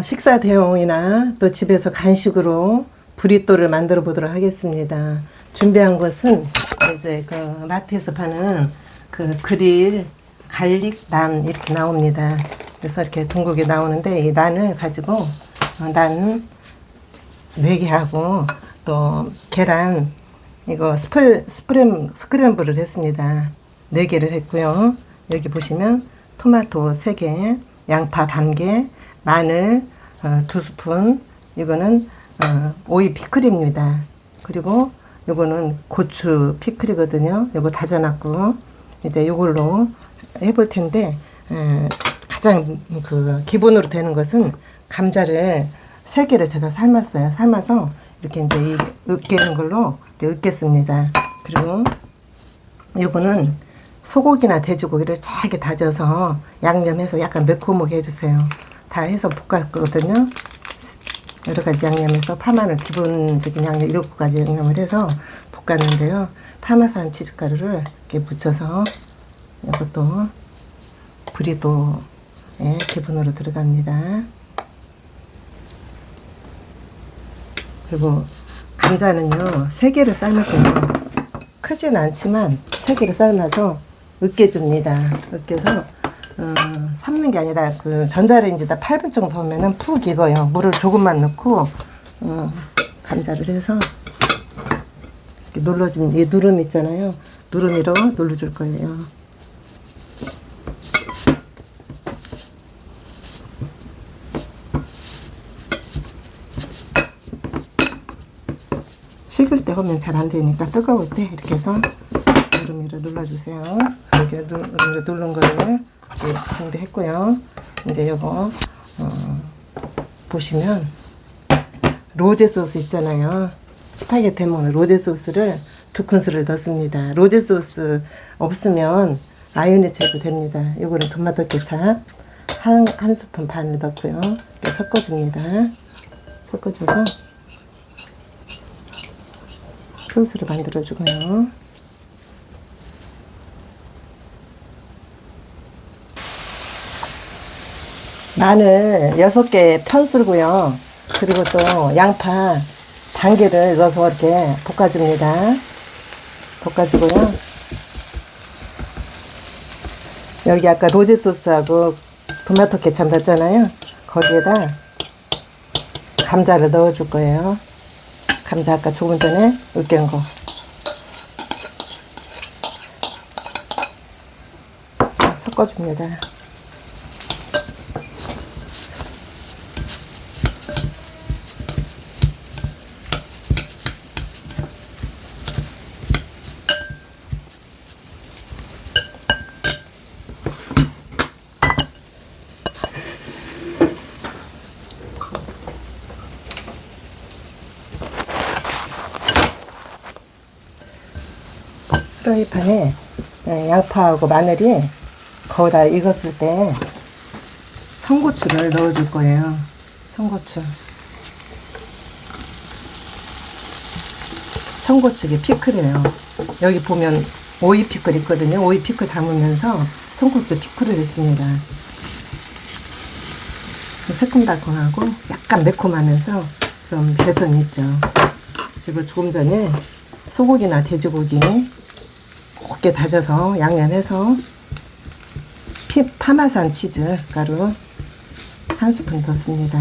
식사 대용이나 또 집에서 간식으로 브리또를 만들어 보도록 하겠습니다. 준비한 것은 이제 그 마트에서 파는 그 그릴 갈릭 난 이렇게 나옵니다. 그래서 이렇게 둥글게 나오는데 이 난을 가지고 난 4개 하고 또 계란 이거 스크램블을 했습니다. 4개를 했고요. 여기 보시면 토마토 3개, 양파 반 개, 마늘 2스푼, 이거는 오이 피클입니다. 그리고 요거는 고추 피클이거든요. 요거 다져놨고 이제 요걸로 해볼 텐데 가장 그 기본으로 되는 것은 감자를 3개를 제가 삶았어요. 삶아서 이렇게 이제 이 으깨는 걸로 으깼습니다. 그리고 요거는 소고기나 돼지고기를 잘게 다져서 양념해서 약간 매콤하게 해주세요. 다 해서 볶았거든요. 여러 가지 양념해서 파마늘 기본적인 양념 7가지 양념을 해서 볶았는데요. 파마산 치즈가루를 이렇게 묻혀서 이것도 브리또에 기본으로 들어갑니다. 그리고 감자는요 3개를 삶았어요. 크진 않지만 3개를 삶아서 으깨줍니다. 으깨서 삶는 게 아니라 그 전자레인지에다 8분 정도 하면은 푹 익어요. 물을 조금만 넣고 감자를 해서 이렇게 눌러준 이 누름 있잖아요. 누름이로 눌러줄 거예요. 식을 때 하면 잘 안 되니까 뜨거울 때 이렇게 해서 누르미로 눌러주세요. 이렇게 누른 거를 이렇게 준비했고요. 이제 요거 보시면 로제 소스 있잖아요. 스파게티 먹는 로제 소스를 2큰술을 넣습니다. 로제 소스 없으면 마요네즈 해도 됩니다. 요거는 토마토 케찹 한 스푼 반을 넣고요. 이렇게 섞어줍니다. 섞어주고 소스를 만들어주고요. 마늘 6개 편썰고요. 그리고 또 양파 반 개를 넣어서 이렇게 볶아줍니다. 볶아주고요. 여기 아까 로제 소스하고 토마토 케찹 넣었잖아요. 거기에다 감자를 넣어줄 거예요. 감자 아까 조금 전에 으깬 거 섞어줍니다. 프라이팬에 양파하고 마늘이 거기다 익었을 때 청고추를 넣어줄 거예요. 청고추 이게 피클이에요. 여기 보면 오이 피클 있거든요. 오이 피클 담으면서 청고추 피클을 했습니다. 새콤달콤하고 약간 매콤하면서 좀 개성이 있죠. 그리고 조금 전에 소고기나 돼지고기 곱게 다져서 양념해서 파마산 치즈 가루 1스푼 넣습니다.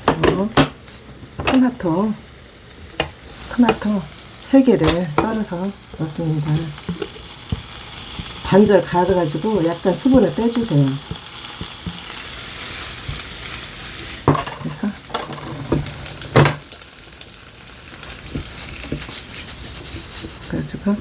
그리고 토마토 3개를 썰어서 넣습니다. 반절 갈아가지고 약간 수분을 빼주세요. 그래서 그래가지고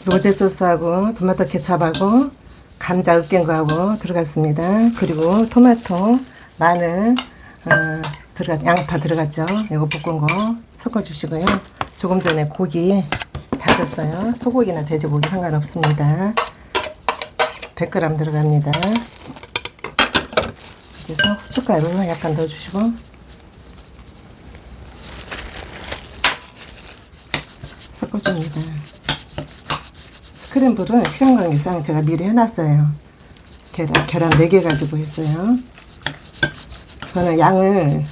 로제 소스하고 토마토 케찹하고 감자 으깬 거하고 들어갔습니다. 그리고 토마토, 마늘, 양파 들어갔죠. 이거 볶은 거 섞어주시고요. 조금 전에 고기 다졌어요. 소고기나 돼지고기 상관없습니다. 100g 들어갑니다. 그래서 후춧가루 약간 넣어주시고 섞어줍니다. 스크램블은 시간 관계상 제가 미리 해놨어요. 계란 4개 가지고 했어요. 저는 양을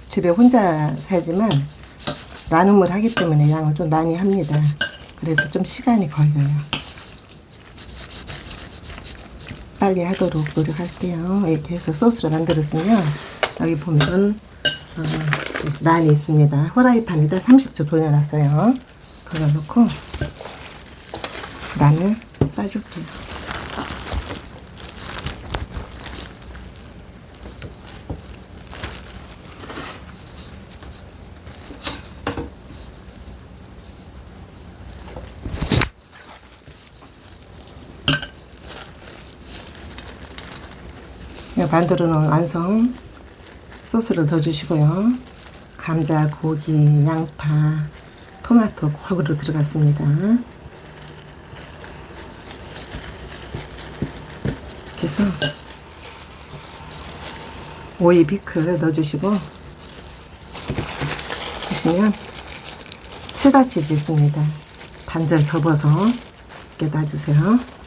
집에 혼자 살지만 나눔을 하기 때문에 양을 좀 많이 합니다. 그래서 좀 시간이 걸려요. 빨리 하도록 노력할게요. 이렇게 해서 소스를 만들었으면 여기 보면 난이 있습니다. 후라이팬에다 30초 돌려놨어요. 돌려놓고 난을 싸줄게요. 만들어 놓은 완성 소스를 넣어주시고요. 감자, 고기, 양파, 토마토 골고루 들어갔습니다. 이렇게 해서 오이 피클 넣어주시고 보시면 체다치즈 있습니다. 반절 접어서 이렇게 놔주세요.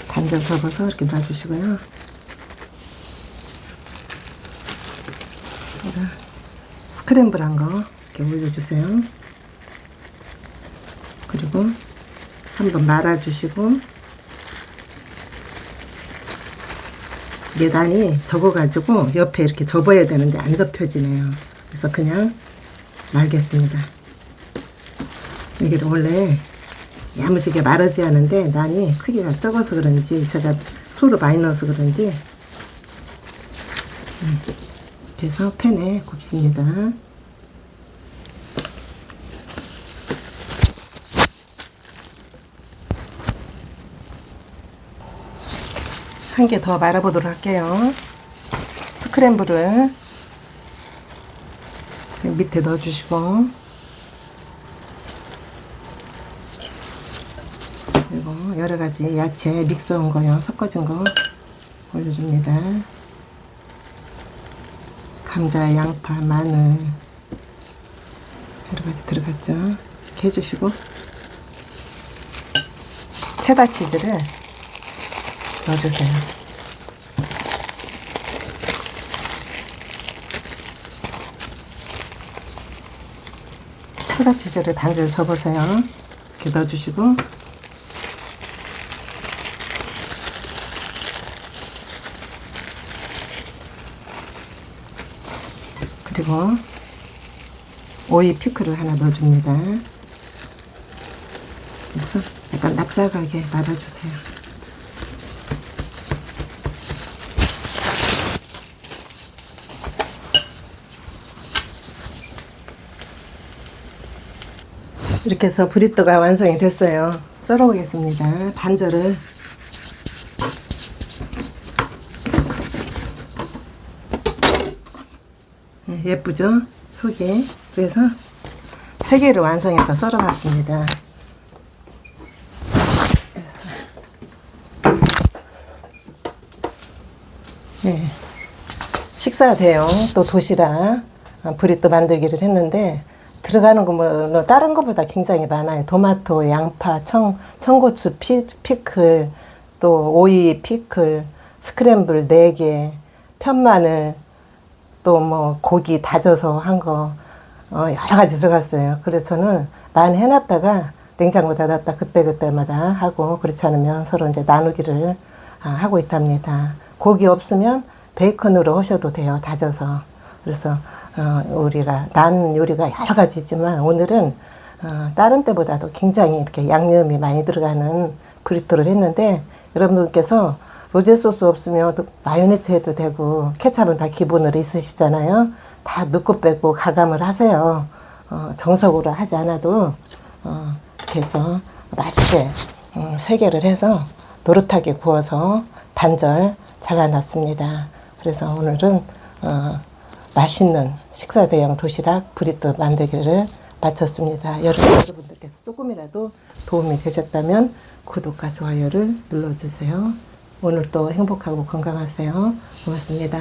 반절 접어서 이렇게 놔주시고요. 스크램블한 거 이렇게 올려주세요. 그리고 한번 말아주시고 계단이 적어가지고 옆에 이렇게 접어야 되는데 안 접혀지네요. 그래서 그냥 말겠습니다. 이게 원래 야무지게 마르지 않은데 난이 크기가 적어서 그런지 제가 소를 많이 넣어서 그런지 그래서 팬에 굽습니다. 한 개 더 말아보도록 할게요. 스크램블을 밑에 넣어주시고 그리고 여러가지 야채 믹스한 거요, 섞어진 거 올려줍니다. 감자, 양파, 마늘 여러가지 들어갔죠. 이렇게 해주시고 체다 치즈를 넣어주세요. 체다 치즈를 반절 접어서요. 이렇게 넣어주시고 그리고 오이 피클을 하나 넣어줍니다. 그래서 약간 납작하게 말아주세요. 이렇게 해서 브리또가 완성이 됐어요. 썰어 보겠습니다. 반절을 예쁘죠? 속이. 그래서 3개를 완성해서 썰어 봤습니다. 그래서 네, 식사 대용 또 도시락 브리또 만들기를 했는데 들어가는 거 뭐 다른 것보다 굉장히 많아요. 토마토, 양파, 청고추 피클, 또 오이 피클, 스크램블 4개, 편마늘, 또 뭐 고기 다져서 한 거 여러 가지 들어갔어요. 그래서 저는 많이 해놨다가 냉장고 닫았다 그때마다 하고, 그렇지 않으면 서로 이제 나누기를 하고 있답니다. 고기 없으면 베이컨으로 하셔도 돼요, 다져서. 그래서 우리가 난 요리가 여러 가지지만 오늘은 다른 때보다도 굉장히 이렇게 양념이 많이 들어가는 브리또를 했는데, 여러분들께서 로제 소스 없으면 마요네즈 해도 되고 케찹은 다 기본으로 있으시잖아요. 다 넣고 빼고 가감을 하세요. 정석으로 하지 않아도 이렇게 해서 맛있게 3개를 해서 노릇하게 구워서 반절 잘라놨습니다. 그래서 오늘은 맛있는 식사 대용 도시락 브리또 만들기를 마쳤습니다. 여러분들께서 조금이라도 도움이 되셨다면 구독과 좋아요를 눌러주세요. 오늘도 행복하고 건강하세요. 고맙습니다.